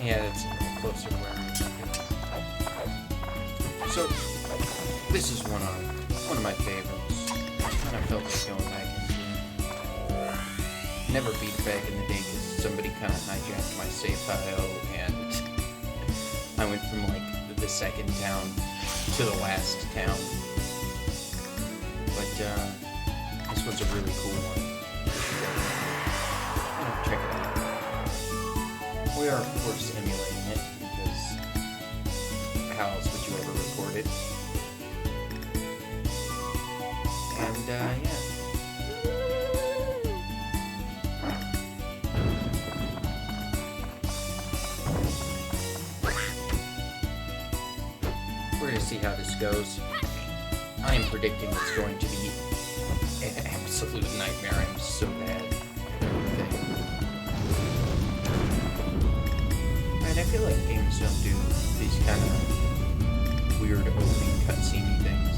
Yeah, that's a little closer to where I'm looking. So, this is one of my favorites. I kind of felt like going back into it. Never beat it back in the day because somebody kind of hijacked my save file, and I went from like the second town to the last town. But this one's a really cool one. Check it out. We are, of course, emulating it because how else would you ever record it? And, yeah. We're going to see how this goes. I am predicting it's going to be an absolute nightmare. I'm so bad. And I feel like games don't do these kind of weird opening cutscene things.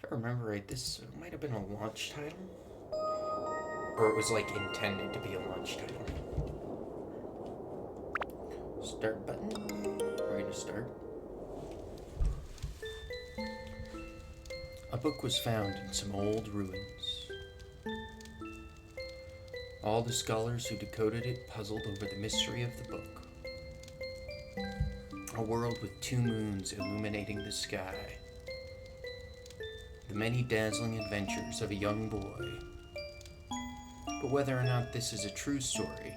If I remember right, this might have been a launch title. Or it was like intended to be a launch title. Start button. We're going to start. A book was found in some old ruins. All the scholars who decoded it puzzled over the mystery of the book. A world with 2 moons illuminating the sky. The many dazzling adventures of a young boy. But whether or not this is a true story,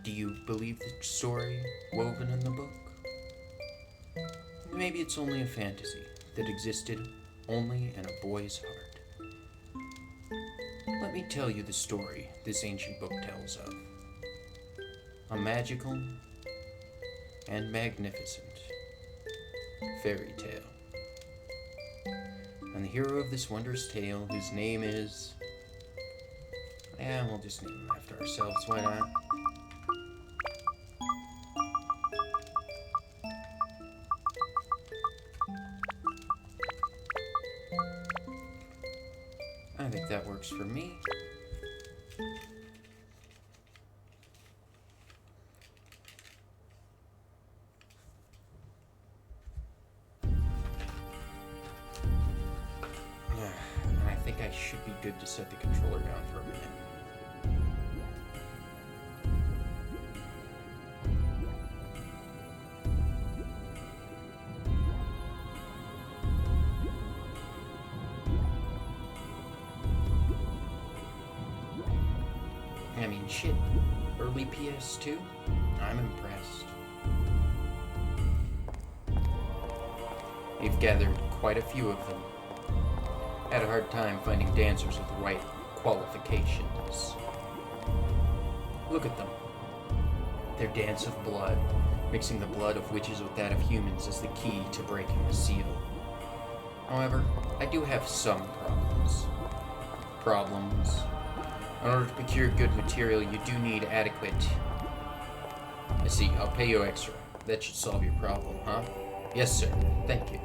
do you believe the story woven in the book? Maybe it's only a fantasy that existed only in a boy's heart. Let me tell you the story this ancient book tells of. A magical and magnificent fairy tale. And the hero of this wondrous tale, whose name is... Yeah, we'll just name him after ourselves, why not? I think that works for me. And I think I should be good to set the controller down for a minute. I mean, shit, early PS2? I'm impressed. You've gathered quite a few of them. Had a hard time finding dancers with the right qualifications. Look at them. Their dance of blood, mixing the blood of witches with that of humans, is the key to breaking the seal. However, I do have some problems. In order to procure good material, you do need adequate... I see, I'll pay you extra. That should solve your problem, huh? Yes, sir. Thank you.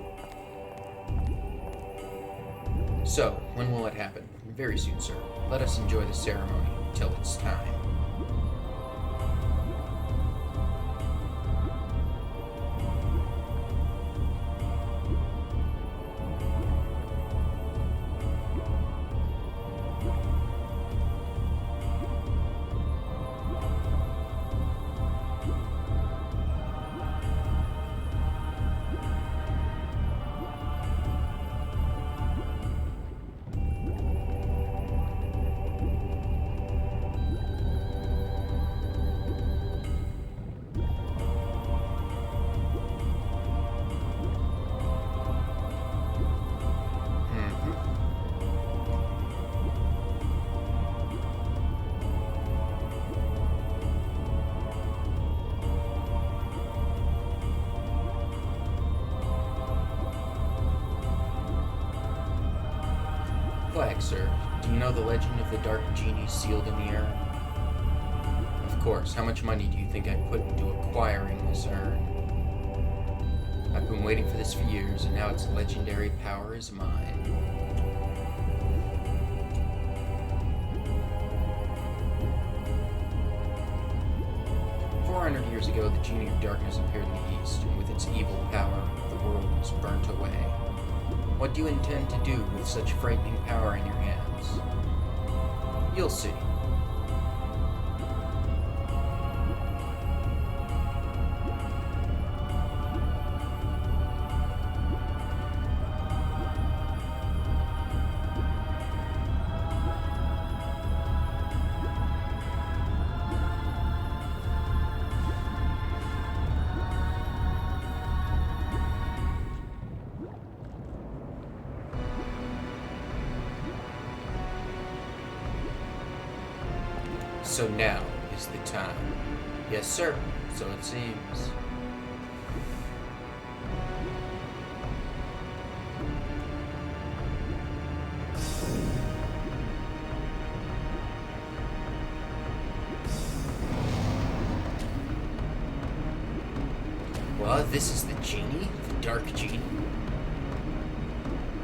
So, when will it happen? Very soon, sir. Let us enjoy the ceremony until it's time. Flag, sir. Do you know the legend of the Dark Genie sealed in the air? Of course. How much money do you think I put into acquiring this urn? I've been waiting for this for years, and now its legendary power is mine. years ago, the Genie of Darkness appeared in the East, and with its evil power, the world was burnt away. What do you intend to do with such frightening power in your hands? You'll see. So now is the time. Yes, sir. So it seems. Well, this is the Genie? The Dark Genie?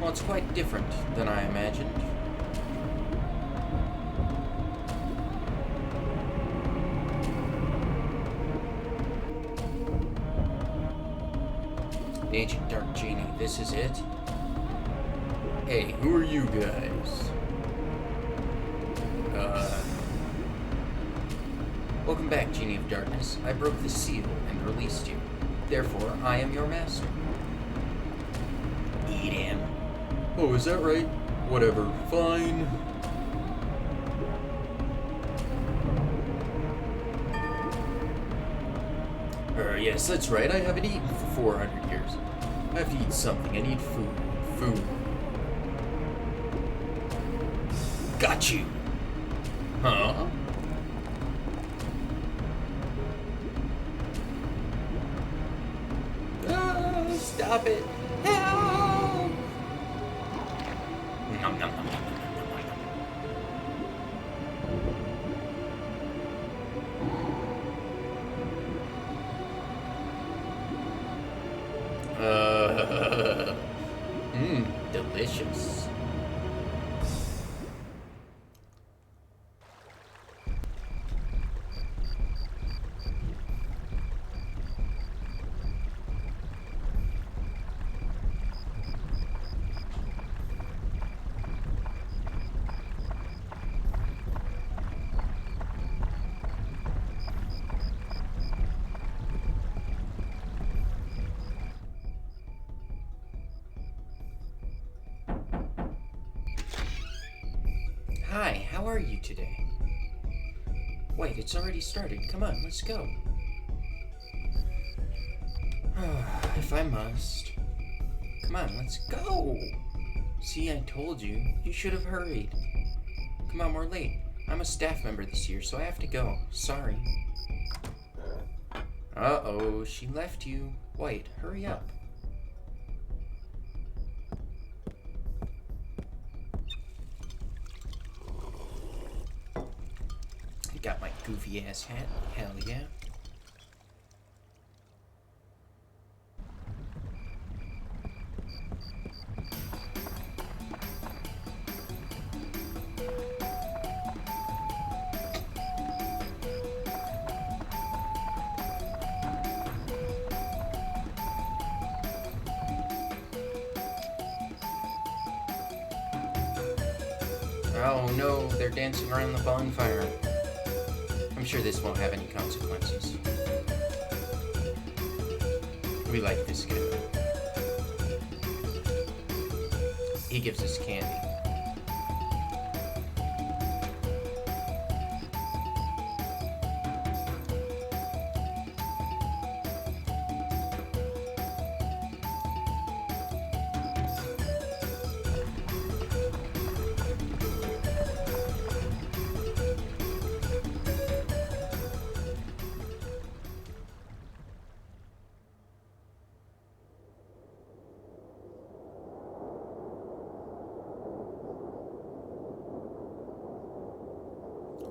Well, it's quite different than I imagined. The Ancient Dark Genie, this is it? Hey, who are you guys? Welcome back, Genie of Darkness. I broke the seal and released you. Therefore, I am your master. Eat him. Oh, is that right? Whatever. Fine. Yes, that's right. I haven't eaten for 400 years. I have to eat something. I need food. Food. Got you. Huh? Ah, stop it. Help! Nom, nom, nom, nom, nom, nom, nom. Delicious. Hi, how are you today? Wait, it's already started. Come on, let's go. If I must. Come on, let's go. See, I told you. You should have hurried. Come on, we're late. I'm a staff member this year, so I have to go. Sorry. Uh-oh, she left you. White, hurry up. Got my goofy ass hat. Hell yeah. Oh no, they're dancing around the bonfire. I'm sure this won't have any consequences. We like this guy. He gives us candy.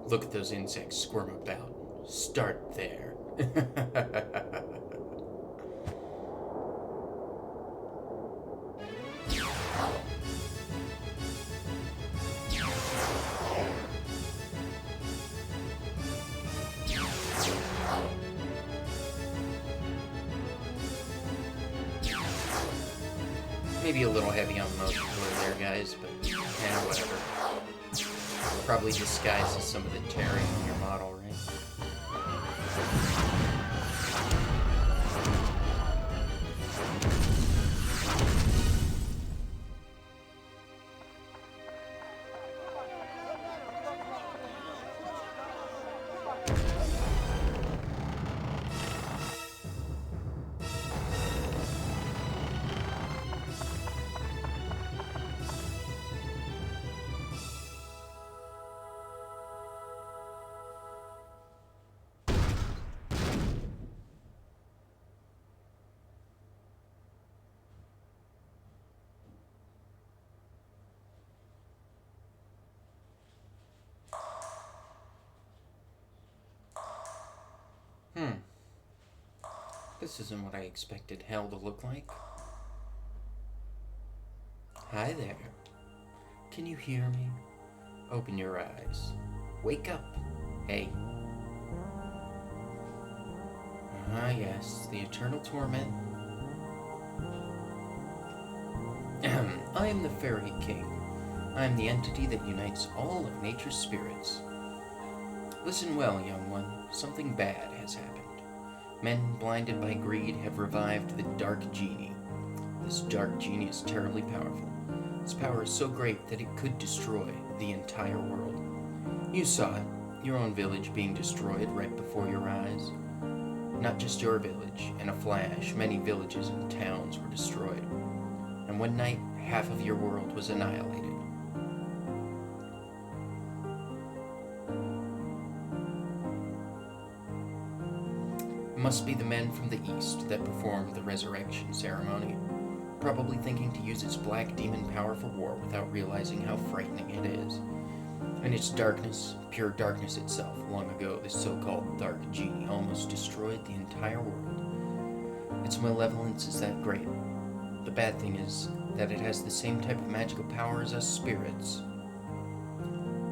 Look at those insects squirm about. Start there. Maybe a little heavy on the motor there, guys, but whatever. Probably disguises some of the tearing in your model, right? This isn't what I expected hell to look like. Hi there. Can you hear me? Open your eyes. Wake up. Hey. Ah, yes, the eternal torment. I am the Fairy King. I am the entity that unites all of nature's spirits. Listen well, young one. Something bad has happened. Men blinded by greed have revived the Dark Genie. This Dark Genie is terribly powerful. Its power is so great that it could destroy the entire world. You saw it, your own village being destroyed right before your eyes. Not just your village. In a flash, many villages and towns were destroyed. And one night, half of your world was annihilated. Must be the men from the east that performed the resurrection ceremony, probably thinking to use its black demon power for war without realizing how frightening it is. In its darkness, pure darkness itself, long ago this so-called Dark Genie almost destroyed the entire world. Its malevolence is that great. The bad thing is that it has the same type of magical power as us spirits.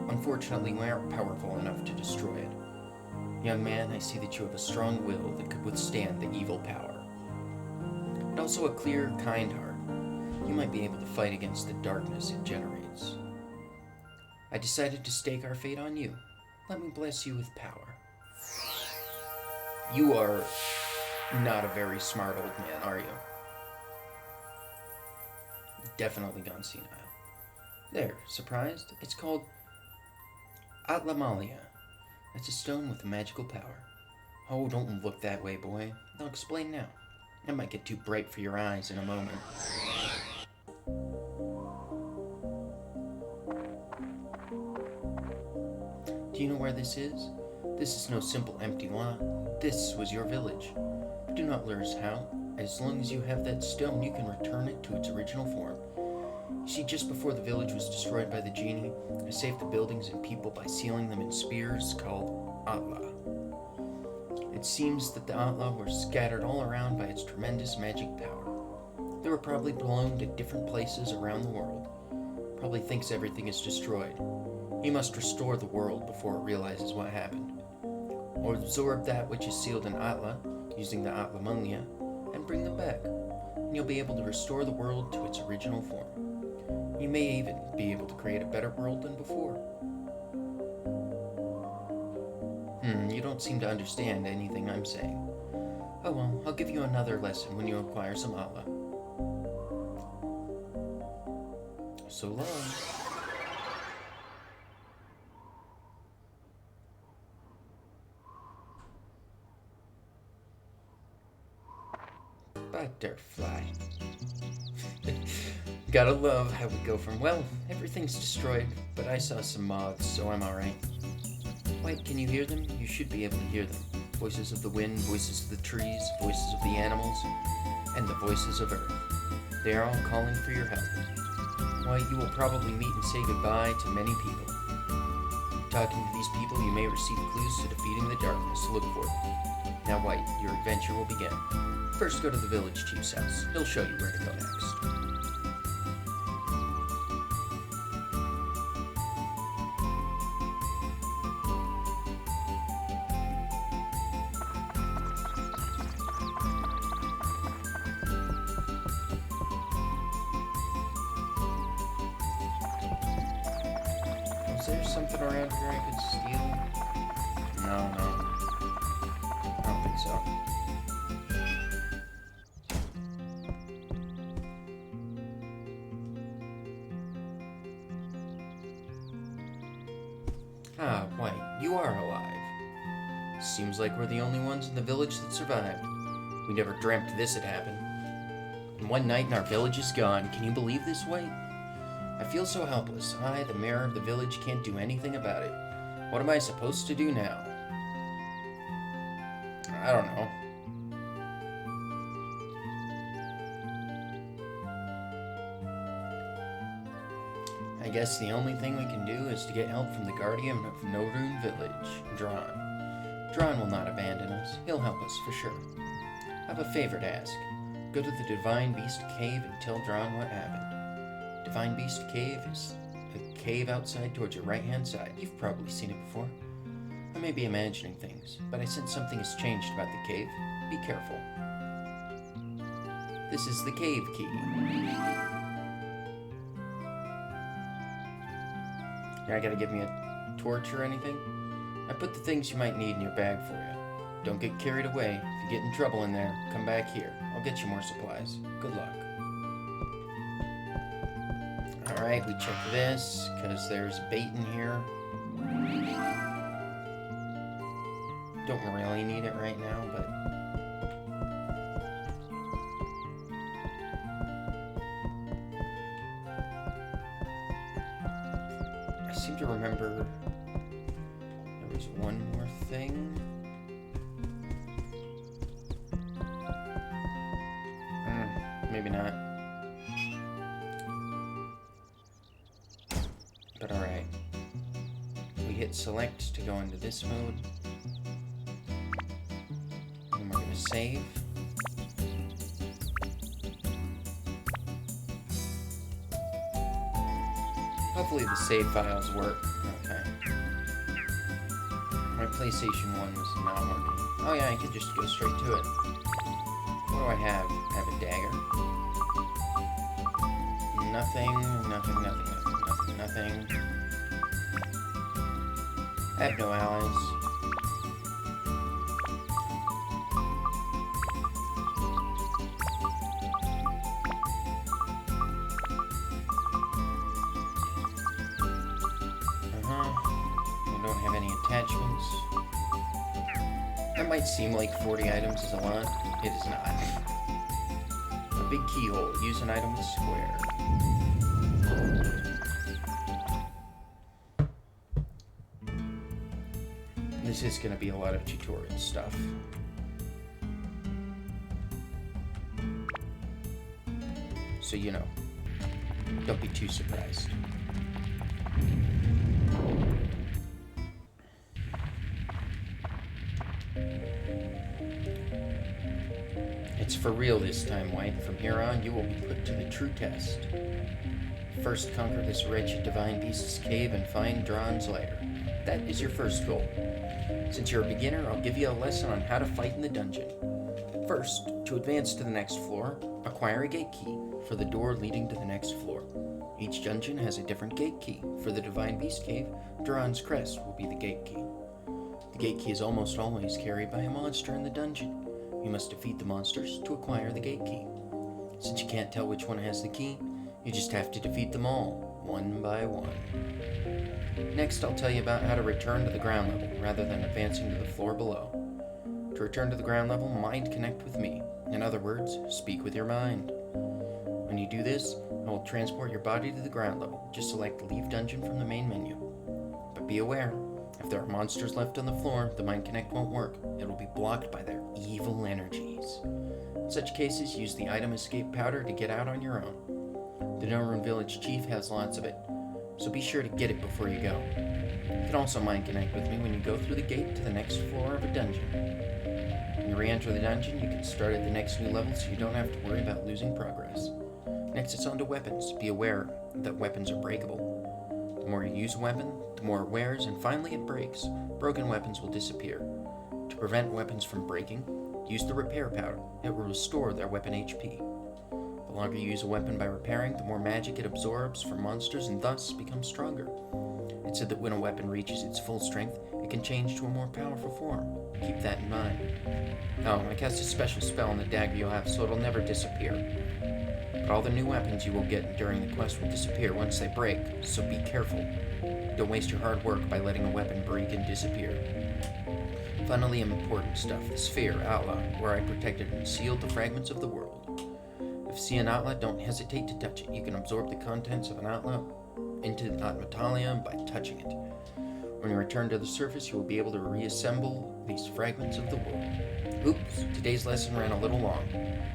Unfortunately, we aren't powerful enough to destroy it. Young man, I see that you have a strong will that could withstand the evil power. And also a clear, kind heart. You might be able to fight against the darkness it generates. I decided to stake our fate on you. Let me bless you with power. You are not a very smart old man, are you? Definitely gone senile. There, surprised? It's called Atlamalia. That's a stone with a magical power. Oh, don't look that way, boy. I'll explain now. It might get too bright for your eyes in a moment. Do you know where this is? This is no simple empty lot. This was your village. Do not lose how. As long as you have that stone, you can return it to its original form. You see, just before the village was destroyed by the genie, I saved the buildings and people by sealing them in spears called Atla. It seems that the Atla were scattered all around by its tremendous magic power. They were probably blown to different places around the world. Probably thinks everything is destroyed. He must restore the world before it realizes what happened. Or absorb that which is sealed in Atla, using the Atlamalia, and bring them back. And you'll be able to restore the world to its original form. You may even be able to create a better world than before. You don't seem to understand anything I'm saying. Oh well, I'll give you another lesson when you acquire some Atla. So long. Butterfly. Gotta love how we go from, well, everything's destroyed, but I saw some moths, so I'm alright. Wait, can you hear them? You should be able to hear them. Voices of the wind, voices of the trees, voices of the animals, and the voices of Earth. They are all calling for your help. Why, you will probably meet and say goodbye to many people. Talking to these people, you may receive clues to defeating the darkness. Look for them. Now, White, your adventure will begin. First, go to the village chief's house. He'll show you where to go next. Is there something around here I could steal? No. I don't think so. Ah, White, you are alive. Seems like we're the only ones in the village that survived. We never dreamt this had happened. And one night and our village is gone. Can you believe this, White? I feel so helpless. I, the mayor of the village, can't do anything about it. What am I supposed to do now? I don't know. I guess the only thing we can do is to get help from the guardian of Norune Village, Dron. Dron will not abandon us. He'll help us for sure. I have a favor to ask. Go to the Divine Beast Cave and tell Dron what happened. Divine Beast Cave is a cave outside towards your right-hand side. You've probably seen it before. I may be imagining things, but I sense something has changed about the cave. Be careful. This is the cave key. You're not gonna give me a torch or anything? I put the things you might need in your bag for you. Don't get carried away. If you get in trouble in there, come back here. I'll get you more supplies. Good luck. Alright, we check this, because there's bait in here. Don't really need it right now, but... I seem to remember there was one more thing. Maybe not. But alright. We hit select to go into this mode. And we're gonna save. Hopefully the save files work. Okay. My PlayStation 1 was not working. Oh yeah, I could just go straight to it. What do I have? I have a dagger. Nothing. I have no allies. We don't have any attachments. That might seem like 40 items is a lot. It is not. A big keyhole. Use an item with square. This is going to be a lot of tutorial stuff. So, you know, don't be too surprised. It's for real this time, White. From here on, you will be put to the true test. First, conquer this wretched Divine Beast's cave and find Dron's lair. That is your first goal. Since you're a beginner, I'll give you a lesson on how to fight in the dungeon. First, to advance to the next floor, acquire a gate key for the door leading to the next floor. Each dungeon has a different gate key. For the Divine Beast Cave, Dron's Crest will be the gate key. The gate key is almost always carried by a monster in the dungeon. You must defeat the monsters to acquire the gate key. Since you can't tell which one has the key, you just have to defeat them all, one by one. Next, I'll tell you about how to return to the ground level, rather than advancing to the floor below. To return to the ground level, mind connect with me. In other words, speak with your mind. When you do this, I will transport your body to the ground level. Just select Leave Dungeon from the main menu. But be aware, if there are monsters left on the floor, the mind connect won't work. It will be blocked by their evil energies. In such cases, use the item escape powder to get out on your own. The Norune Village Chief has lots of it, so be sure to get it before you go. You can also mind connect with me when you go through the gate to the next floor of a dungeon. When you re-enter the dungeon, you can start at the next new level so you don't have to worry about losing progress. Next, it's on to weapons. Be aware that weapons are breakable. The more you use a weapon, the more it wears, and finally it breaks. Broken weapons will disappear. To prevent weapons from breaking, use the repair powder. It will restore their weapon HP. The longer you use a weapon by repairing, the more magic it absorbs from monsters and thus becomes stronger. It said that when a weapon reaches its full strength, it can change to a more powerful form. Keep that in mind. Oh, I cast a special spell on the dagger you'll have, so it'll never disappear. But all the new weapons you will get during the quest will disappear once they break, so be careful. Don't waste your hard work by letting a weapon break and disappear. Finally, important stuff. The sphere, Outlaw, where I protected and sealed the fragments of the world. If you see an outlet, don't hesitate to touch it. You can absorb the contents of an outlet into Atmatalia by touching it. When you return to the surface, you will be able to reassemble these fragments of the world. Oops, today's lesson ran a little long.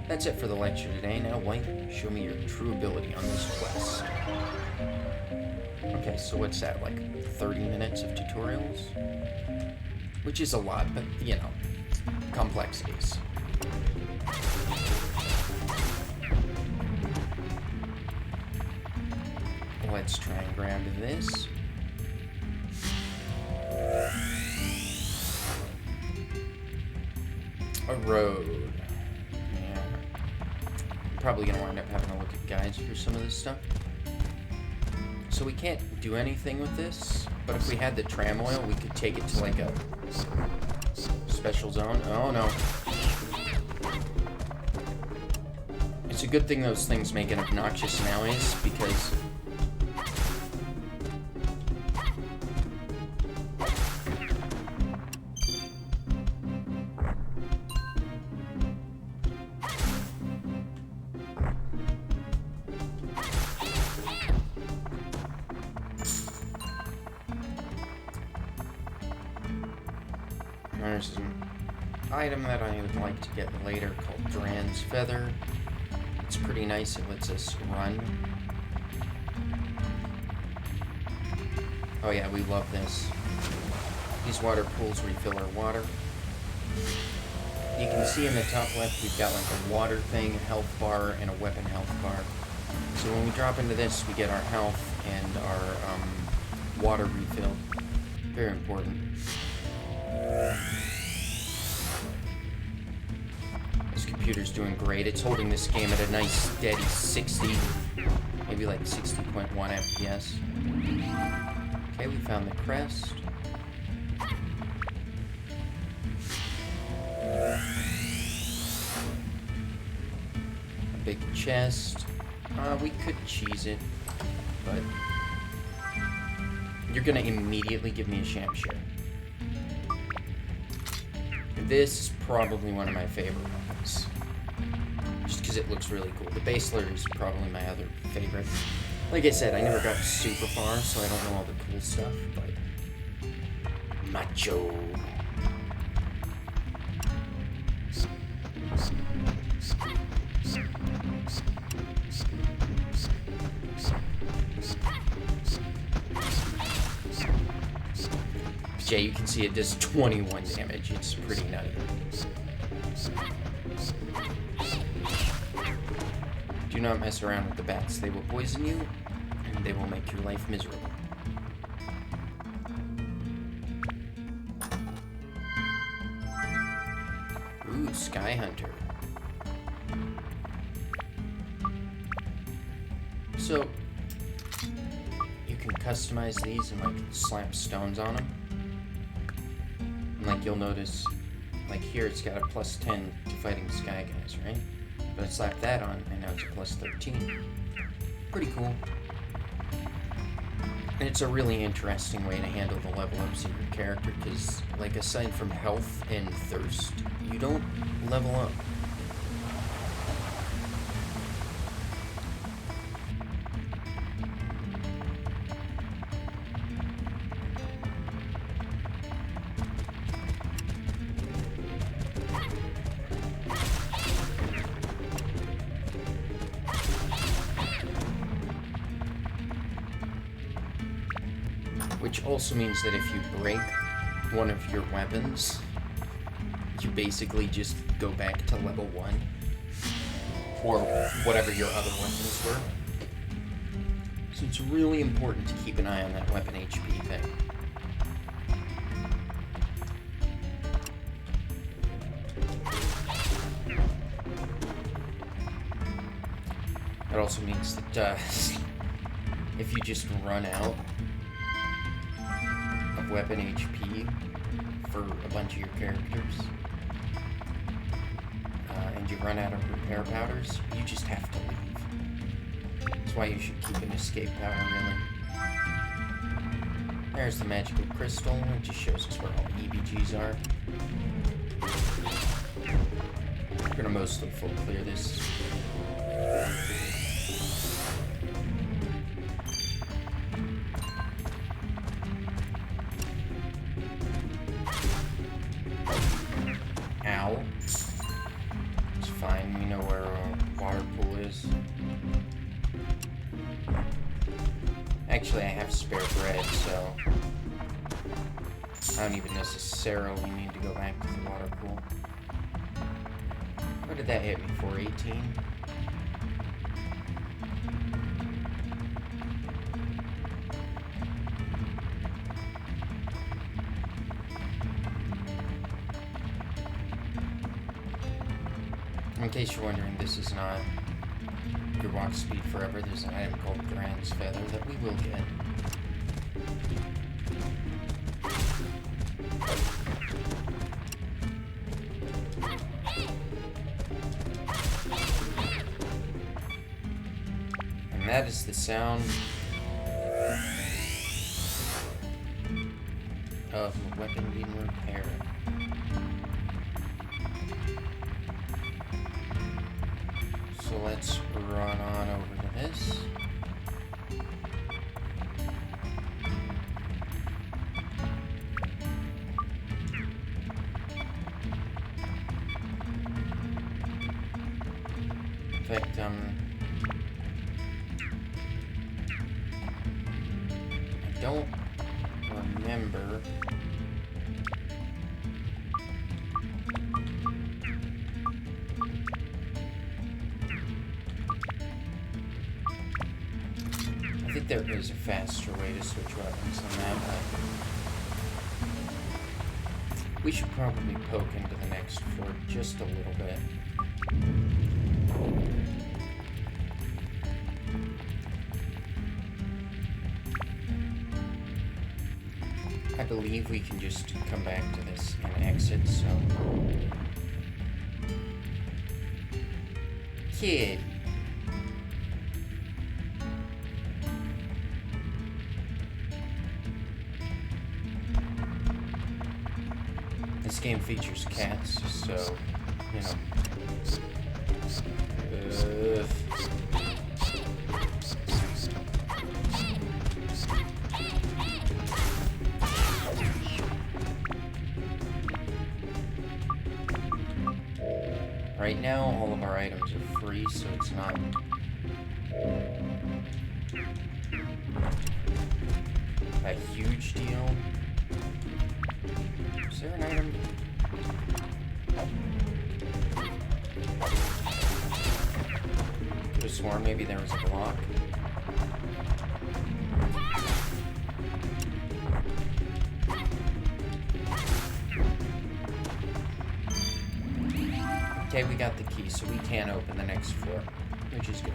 That's it for the lecture today. Now, White, show me your true ability on this quest. Okay, so what's that, like 30 minutes of tutorials? Which is a lot, but, you know, complexities. Let's try and grab this. A road. Yeah. I'm probably gonna wind up having to look at guides for some of this stuff. So we can't do anything with this, but if we had the tram oil, we could take it to like a special zone. Oh no. It's a good thing those things make an obnoxious noise, because there's an item that I would like to get later called Dran's Feather. It's pretty nice, it lets us run. Oh yeah, we love this. These water pools refill our water. You can see in the top left we've got like a water thing, a health bar, and a weapon health bar. So when we drop into this, we get our health and our water refilled. Very important. This computer's doing great. It's holding this game at a nice steady 60, maybe like 60.1 FPS. Okay, we found the crest. A big chest. We could cheese it, but you're gonna immediately give me a Shamshire. This is probably one of my favorite weapons, just because it looks really cool. The Basler is probably my other favorite. Like I said, I never got super far, so I don't know all the cool stuff, but macho. Yeah, you can see it does 21 damage. It's pretty nutty. Do not mess around with the bats. They will poison you, and they will make your life miserable. Ooh, Sky Hunter. So, you can customize these and, like, slap stones on them. Like, you'll notice, like here it's got a +10 to fighting sky guys, right? But I slapped that on, and now it's a +13. Pretty cool. And it's a really interesting way to handle the level ups of your character, because, like, aside from health and thirst, you don't level up. Which also means that if you break one of your weapons, you basically just go back to level 1. Or whatever your other weapons were. So it's really important to keep an eye on that weapon HP thing. That also means that if you just run out, have weapon HP for a bunch of your characters, and you run out of repair powders, you just have to leave. That's why you should keep an escape powder, really. There's the magical crystal. It just shows us where all the EBGs are. We're gonna mostly full clear this. Ow. It's fine, we know where a water pool is. Actually, I have spare bread, so I don't even necessarily need to go back to the water pool. What did that hit me for? 18? In case you're wondering, this is not your walk speed forever. There's an item called Thran's Feather that we will get. And that is the sound of a weapon being repaired. So let's run on over to this. In fact, I don't remember. I think there is a faster way to switch weapons than that, but we should probably poke into the next fort just a little bit. I believe we can just come back to this and exit, so... Kid! This game features cats, so, you know. Right now, all of our items are free, so it's not a huge deal. Is there an item? Could have sworn maybe there was a block. Okay, we got the key, so we can open the next floor, which is good.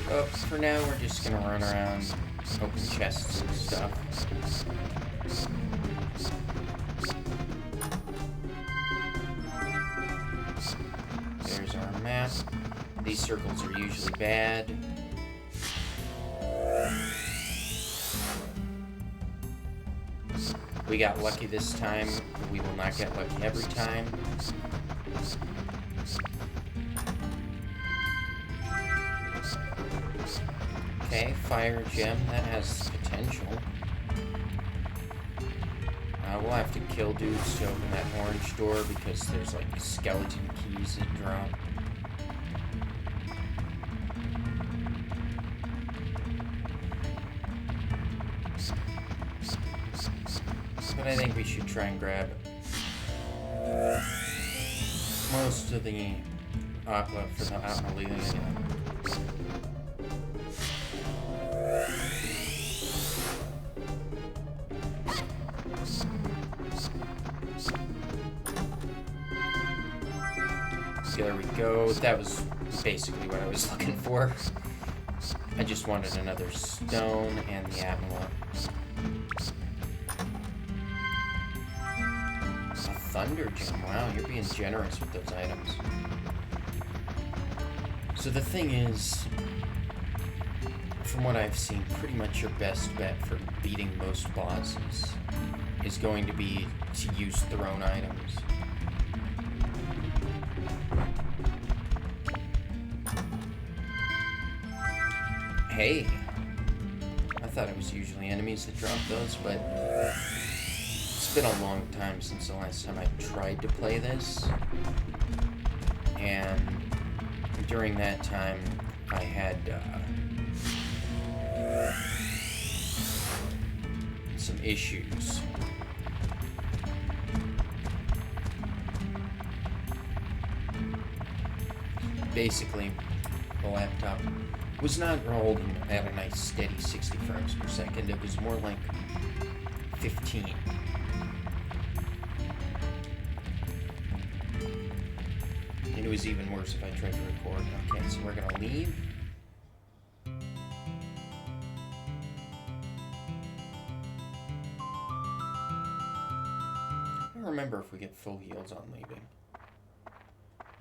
But for now, we're just gonna run around, open chests and stuff. There's our map. These circles are usually bad. We got lucky this time. We will not get lucky every time. Okay, fire gem. That has potential. We'll have to kill dudes to open that orange door because there's like skeleton keys that drop. But I think we should try and grab most of the aqua for the Atmalilia. There we go. That was basically what I was looking for. I just wanted another stone and the Atmala. A thunder gem. Wow, you're being generous with those items. So the thing is, from what I've seen, pretty much your best bet for beating most bosses is going to be to use thrown items. Hey! I thought it was usually enemies that drop those, but it's been a long time since the last time I tried to play this. And during that time, I had some issues. Basically, the laptop was not rolling at a nice steady 60 frames per second. It was more like 15. And it was even worse if I tried to record. Okay, so we're gonna leave. I don't remember if we get full heals on leaving.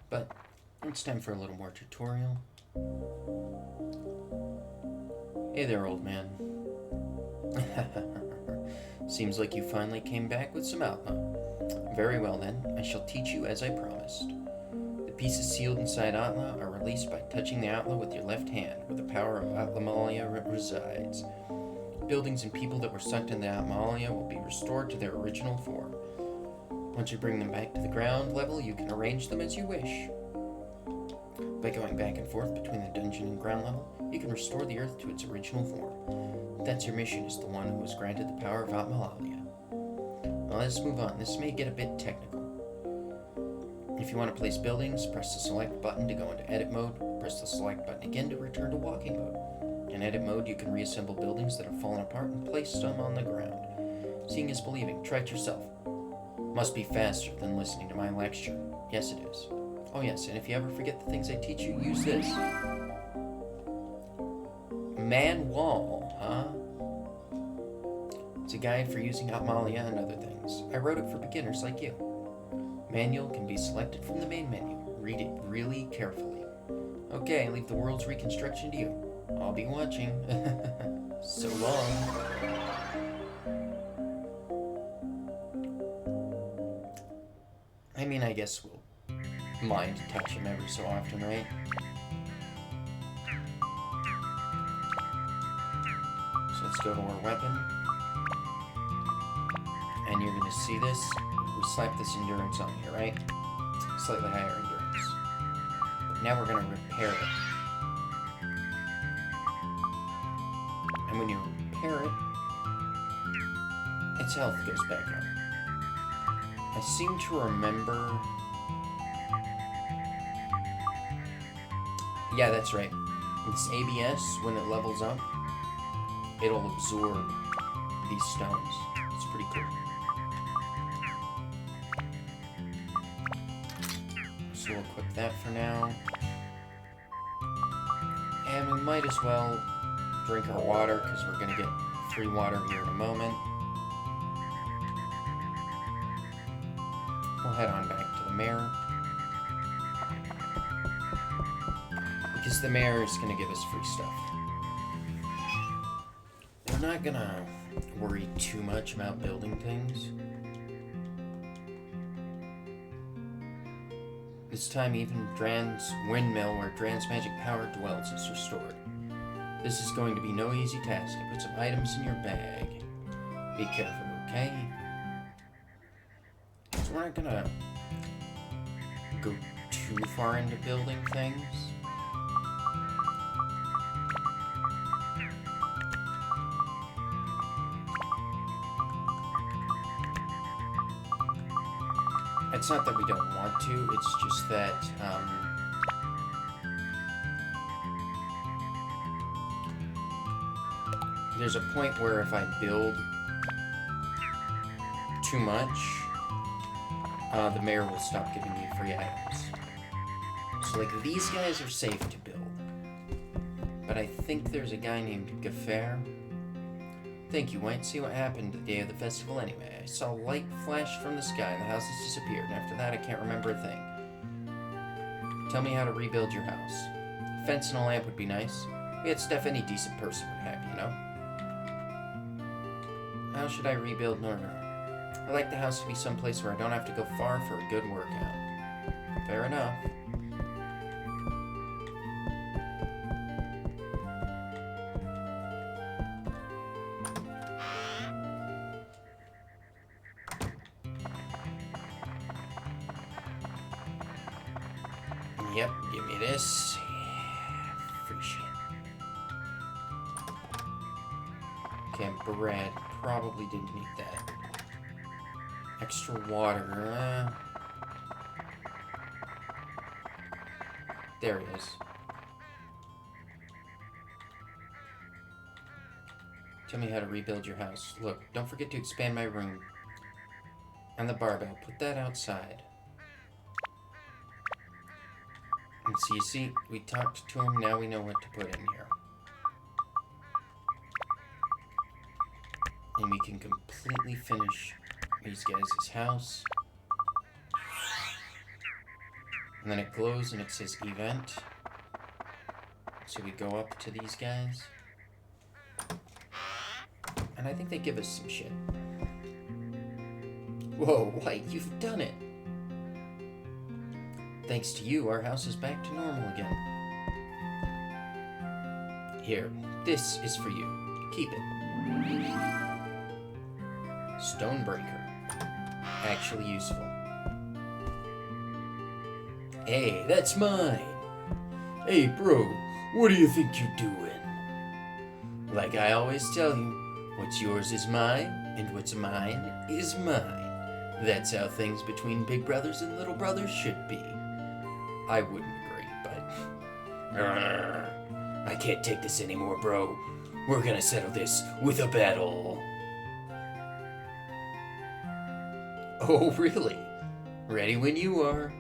But it's time for a little more tutorial. Hey there, old man. Seems like you finally came back with some Atla. Very well then, I shall teach you as I promised. The pieces sealed inside Atla are released by touching the Atla with your left hand, where the power of Atlamalia resides. Buildings and people that were sucked into Atlamalia will be restored to their original form. Once you bring them back to the ground level, you can arrange them as you wish. By going back and forth between the dungeon and ground level, you can restore the earth to its original form. That's your mission as the one who was granted the power of Atlamalia. Now let's move on. This may get a bit technical. If you want to place buildings, press the select button to go into edit mode. Press the select button again to return to walking mode. In edit mode, you can reassemble buildings that have fallen apart and place them on the ground. Seeing is believing. Try it yourself. Must be faster than listening to my lecture. Yes, it is. Oh yes, and if you ever forget the things I teach you, use this. Man Wall, huh? It's a guide for using Atlamalia and other things. I wrote it for beginners like you. Manual can be selected from the main menu. Read it really carefully. Okay, I leave the world's reconstruction to you. I'll be watching. So long. I mean, I guess we'll mind to touch him every so often, right? So let's go to our weapon. And you're gonna see this. We slap this endurance on here, right? Slightly higher endurance. But now we're gonna repair it. And when you repair it, its health goes back up. I seem to remember... Yeah, that's right. This ABS, when it levels up, it'll absorb these stones. It's pretty cool. So we'll equip that for now. And we might as well drink our water, because we're going to get free water here in a moment. We'll head on back to the mayor. Because the mayor is going to give us free stuff. We're not going to worry too much about building things. This time even Dran's windmill, where Dran's magic power dwells, is restored. This is going to be no easy task. I put some items in your bag. Be careful, okay? So we're not going to go too far into building things. It's not that we don't want to, it's just that, there's a point where if I build too much, the mayor will stop giving me free items. So, like, these guys are safe to build. But I think there's a guy named Gafair. Thank you, White. See what happened the day of the festival anyway. I saw light flash from the sky and the house has disappeared. And after that, I can't remember a thing. Tell me how to rebuild your house. A fence and a lamp would be nice. We had stuff any decent person would have, you know? How should I rebuild Norner? I like the house to be someplace where I don't have to go far for a good workout. Fair enough. Yep, give me this. Free shit. Okay, bread. Probably didn't need that. Extra water. There it is. Tell me how to rebuild your house. Look, don't forget to expand my room. And the barbell. Put that outside. And so you see, we talked to him, now we know what to put in here. And we can completely finish these guys' house. And then it glows and it says event. So we go up to these guys. And I think they give us some shit. Whoa, White, you've done it. Thanks to you, our house is back to normal again. Here, this is for you. Keep it. Stonebreaker. Actually useful. Hey, that's mine. Hey, bro, what do you think you're doing? Like I always tell you, what's yours is mine, and what's mine is mine. That's how things between big brothers and little brothers should be. I wouldn't agree, but... I can't take this anymore, bro. We're gonna settle this with a battle. Oh, really? Ready when you are.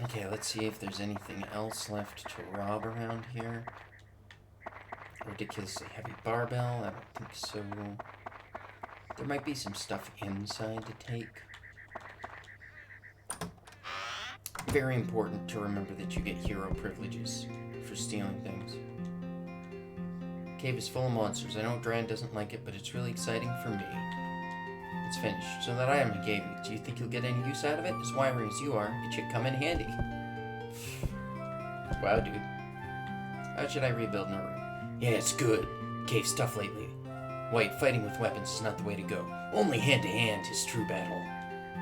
Okay, let's see if there's anything else left to rob around here. Ridiculously heavy barbell, I don't think so. There might be some stuff inside to take. Very important to remember that you get hero privileges for stealing things. Cave is full of monsters. I know Dran doesn't like it, but it's really exciting for me. It's finished. So that item I gave you, do you think you'll get any use out of it? As wiry as you are, it should come in handy. Wow, dude. How should I rebuild my room? Yeah, it's good. Cave's tough lately. White, fighting with weapons is not the way to go. Only hand-to-hand is true battle.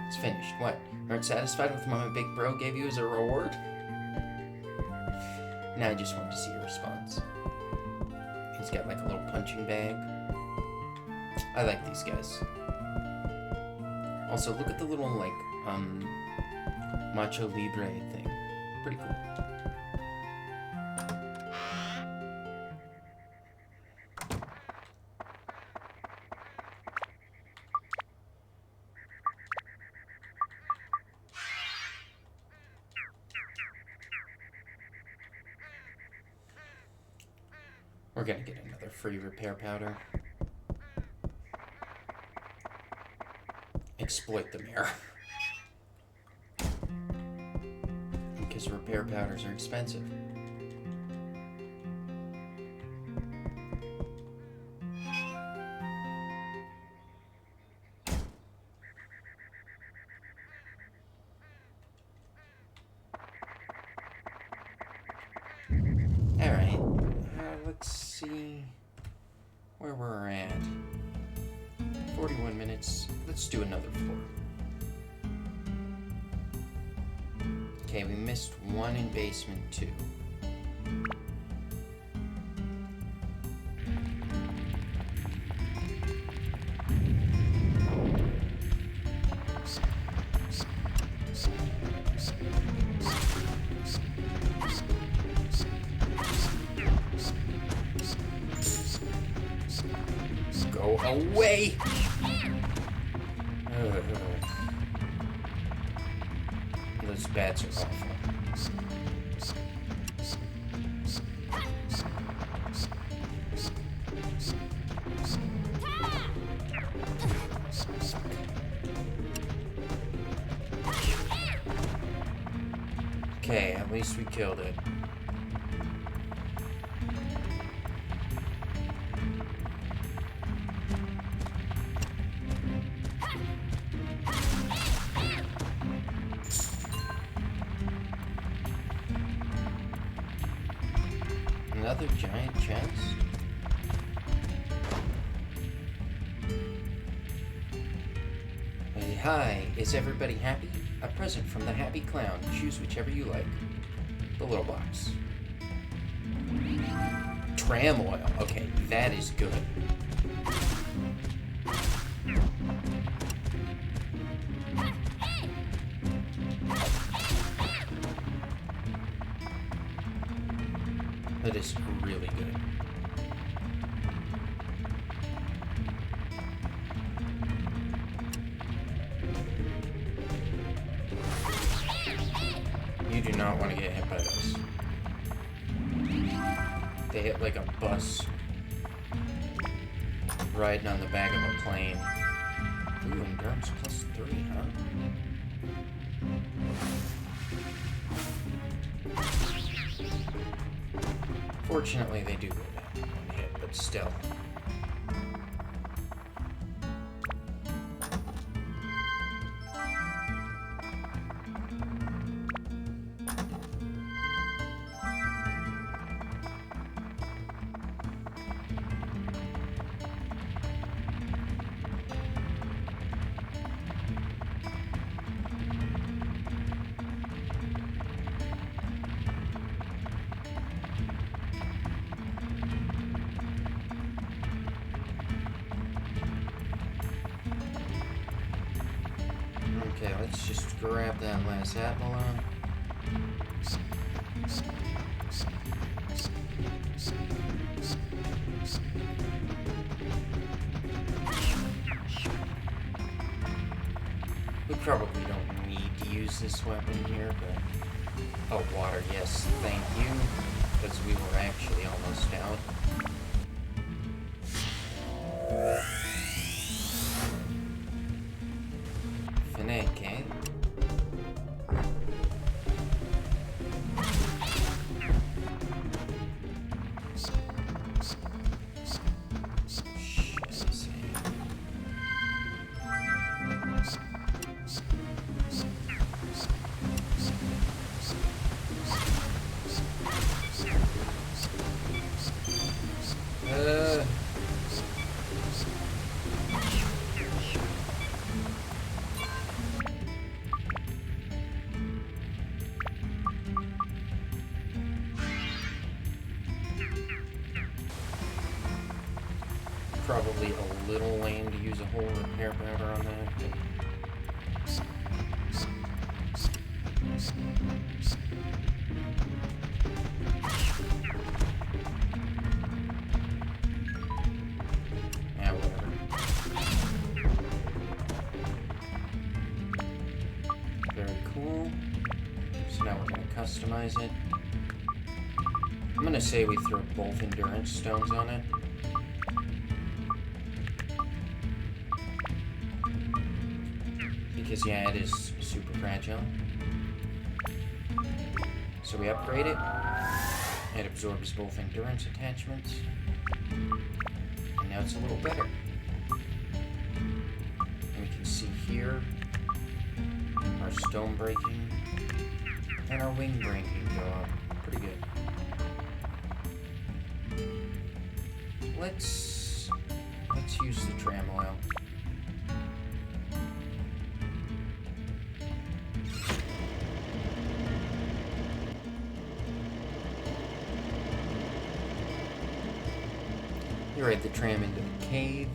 It's finished. What? Aren't satisfied with what my big bro gave you as a reward? Now I just wanted to see your response. He's got like a little punching bag. I like these guys. Also, look at the little, like, Macho Libre thing. Pretty cool. We're gonna get another free repair powder. Exploit the mirror. Because repair powders are expensive. Alright, let's see where we're at. 41 minutes. Let's do another floor. Okay, we missed one in basement 2. Away! Those bats are awful. Okay, at least we killed it. Another giant chest? Hey, hi, is everybody happy? A present from the Happy Clown. Choose whichever you like. The little box. Tram oil. Okay, that is good. That is really good. You do not want to get hit by those. They hit like a bus riding on the back of a plane. Ooh, endurance +3, huh? Fortunately, they do go down one hit, but still. Okay, let's just grab that last Avalon. We probably don't need to use this weapon here, but... Oh, water, yes, thank you. Because we were actually almost out. Fineke. Probably a little lame to use a whole repair powder on that. Yeah, whatever. Very cool. So now we're going to customize it. I'm going to say we throw both endurance stones on it. Because, yeah, it is super fragile. So we upgrade it. It absorbs both endurance attachments. And now it's a little better. And we can see here our stone breaking and our wing breaking go up. Pretty good. Let's use the tram oil. You ride the tram into the cave.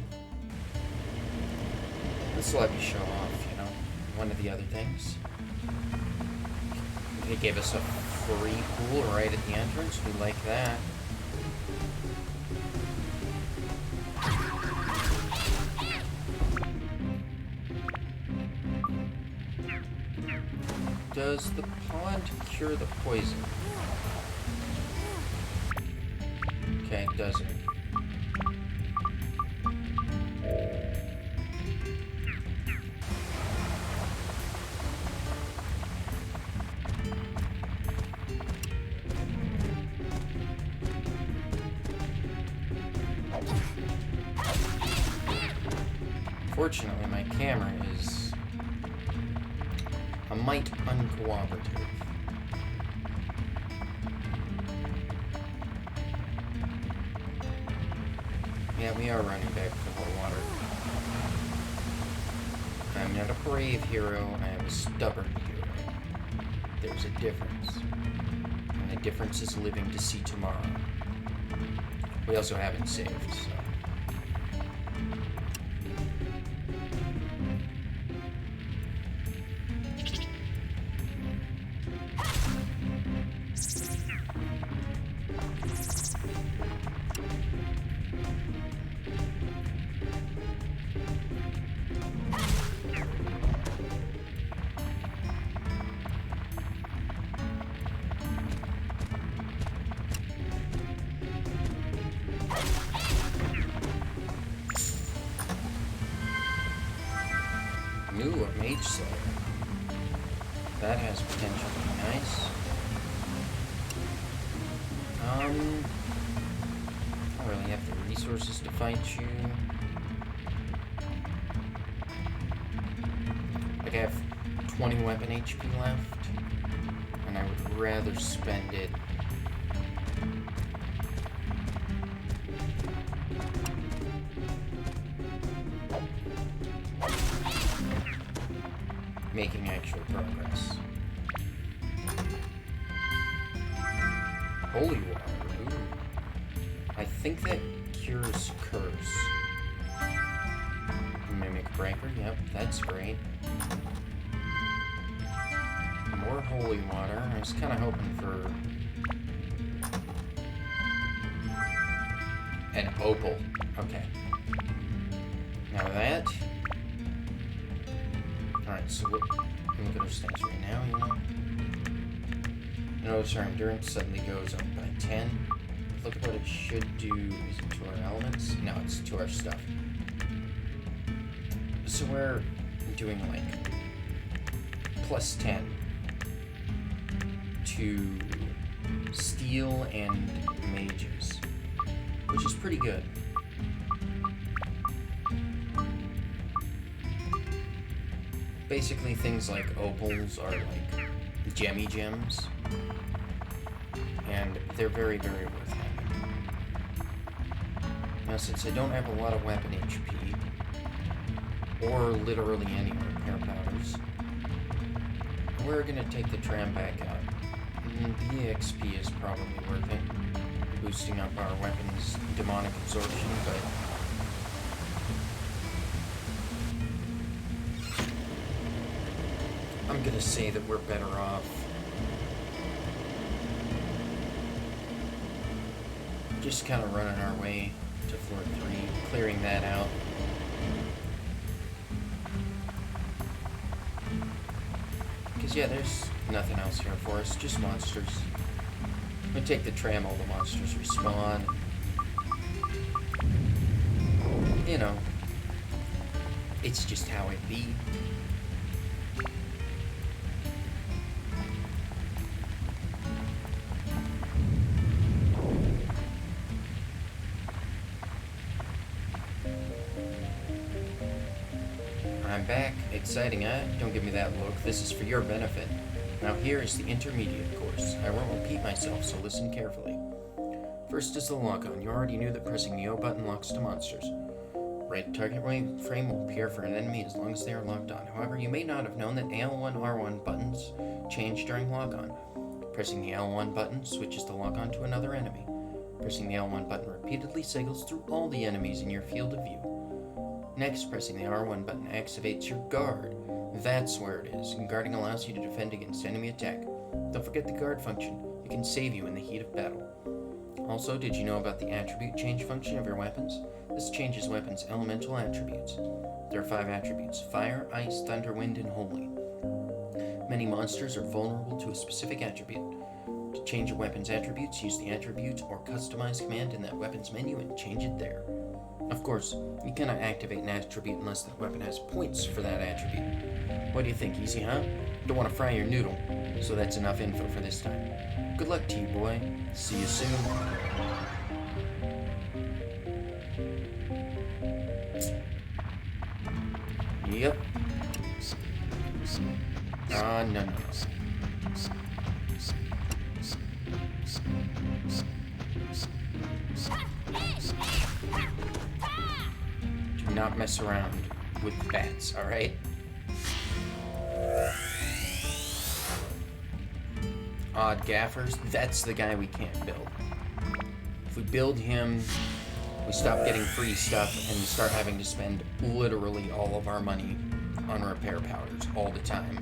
This will let you show off, you know, one of the other things. They gave us a free pool right at the entrance. We like that. Does the pond cure the poison? Okay, it doesn't. Fortunately, my camera is a mite uncooperative. Yeah, we are running back for more water. I'm not a brave hero, I am a stubborn hero. There's a difference. And the difference is living to see tomorrow. We also haven't saved, so... Ooh, a Mage Slayer. That has potential to be nice. I don't really have the resources to fight you. Like, I have 20 weapon HP left, and I would rather spend it making actual progress. Holy water. Ooh. I think that cures curse. Mimic breaker. Yep, that's great. More holy water. I was kind of hoping for an opal. Okay. Now that. Alright, so look at our stats right now, you know? Notice our endurance suddenly goes up by 10. Look at what it should do. Is it to our elements? No, it's to our stuff. So we're doing like plus 10 to steel and mages, which is pretty good. Basically, things like opals are like gemmy gems, and they're very, very worth having. Now, since I don't have a lot of weapon HP, or literally any repair powders, we're gonna take the tram back out. The EXP is probably worth it, boosting up our weapons' demonic absorption, but I'm gonna say that we're better off just kind of running our way to floor 3, clearing that out. Because, yeah, there's nothing else here for us, just monsters. We take the tram, all the monsters respawn. You know, it's just how it be. I'm back. Exciting, eh? Don't give me that look. This is for your benefit. Now here is the intermediate course. I won't repeat myself, so listen carefully. First is the lock-on. You already knew that pressing the O button locks to monsters. Red target frame will appear for an enemy as long as they are locked on. However, you may not have known that L1, R1 buttons change during lock-on. Pressing the L1 button switches the lock-on to another enemy. Pressing the L1 button repeatedly cycles through all the enemies in your field of view. Next, pressing the R1 button activates your guard. That's where it is. And guarding allows you to defend against enemy attack. Don't forget the guard function. It can save you in the heat of battle. Also, did you know about the attribute change function of your weapons? This changes weapons' elemental attributes. There are 5 attributes: fire, ice, thunder, wind, and holy. Many monsters are vulnerable to a specific attribute. To change a weapon's attributes, use the attribute or customize command in that weapon's menu and change it there. Of course, you cannot activate an attribute unless that weapon has points for that attribute. What do you think, easy, huh? Don't want to fry your noodle, so that's enough info for this time. Good luck to you, boy. See you soon. Yep. No. Do not mess around with bats, alright? Odd gaffers, that's the guy we can't build. If we build him, we stop getting free stuff and we start having to spend literally all of our money on repair powders all the time.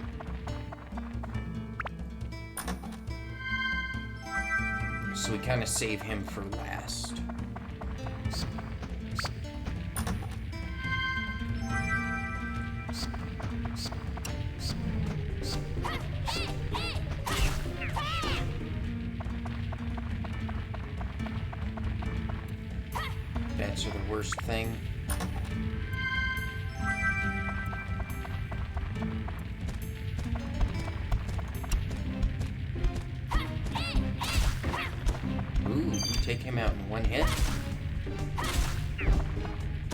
So we kind of save him for last. Bats are the worst thing. Take him out in one hit.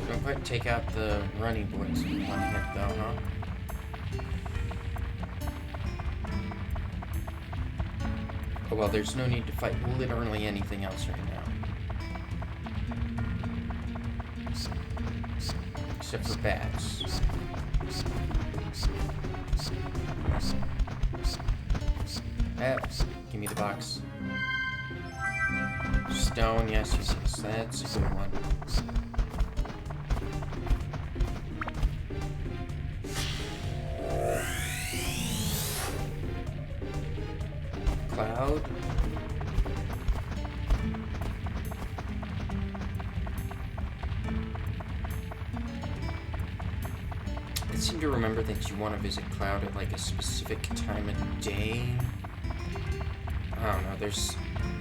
Don't quite take out the runny boys in one hit though, huh? Oh well, there's no need to fight literally anything else right now. Except for bats. Give me the box. Stone, yes, that's a good one. Cloud. I seem to remember that you want to visit Cloud at like a specific time of day. I don't know,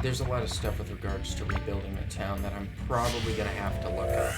there's a lot of stuff with regards to rebuilding the town that I'm probably gonna have to look up.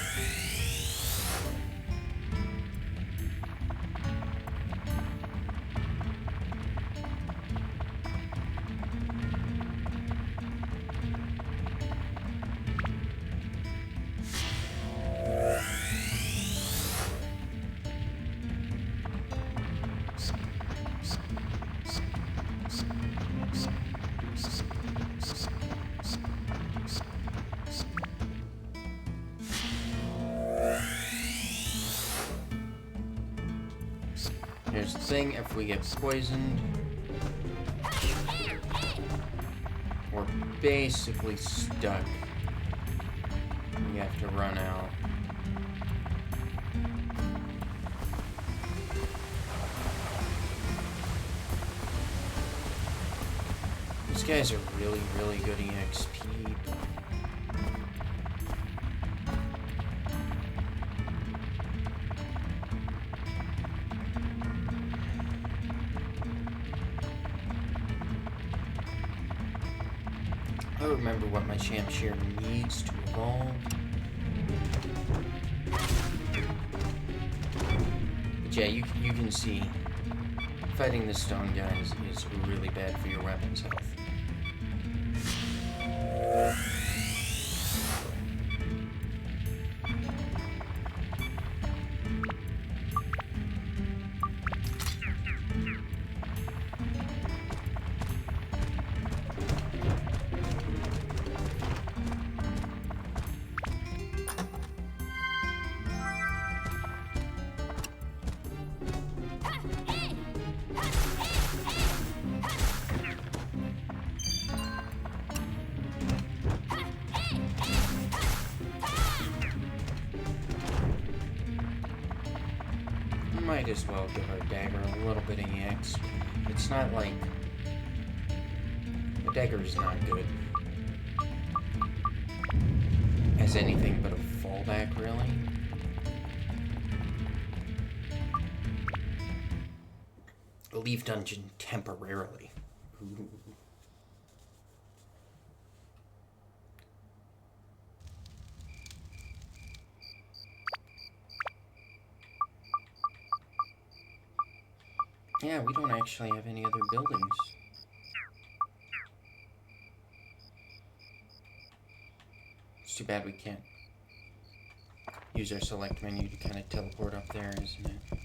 Here's the thing, if we get poisoned, we're basically stuck. We have to run out. These guys are really, really good EXP. I don't remember what my Shamshir needs to evolve. But yeah, you can see fighting the stone guys is really bad for your weapon's health. Might as well give our dagger a little bit of EX. It's not like... The dagger is not good as anything but a fallback, really. Leave dungeon temporarily. Ooh. Yeah, we don't actually have any other buildings. It's too bad we can't use our select menu to kind of teleport up there, isn't it?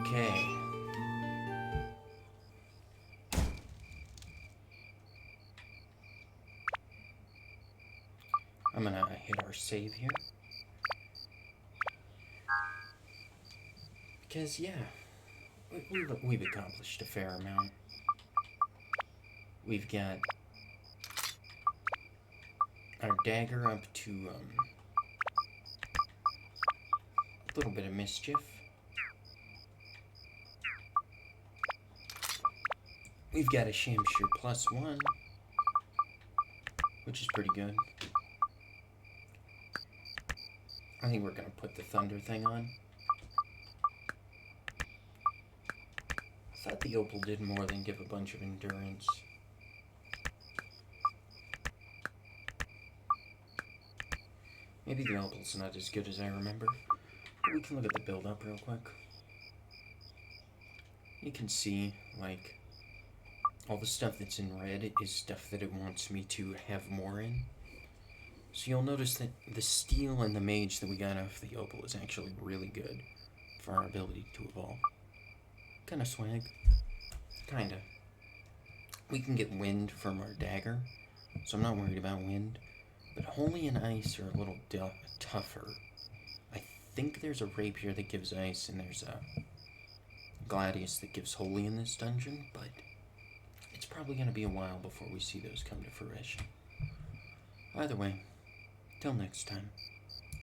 Okay. I'm gonna hit our save here. Because, yeah, we've accomplished a fair amount. We've got our dagger up to a little bit of mischief. We've got a Shamshir +1, which is pretty good. I think we're gonna put the thunder thing on. I thought the opal did more than give a bunch of endurance. Maybe the opal's not as good as I remember. But we can look at the build up real quick. You can see, like, all the stuff that's in red is stuff that it wants me to have more in. So you'll notice that the steel and the mage that we got off the opal is actually really good for our ability to evolve. Kinda swag. Kinda. We can get wind from our dagger, so I'm not worried about wind. But holy and ice are a little tougher. I think there's a rapier that gives ice, and there's a gladius that gives holy in this dungeon, but it's probably going to be a while before we see those come to fruition. Either way, till next time.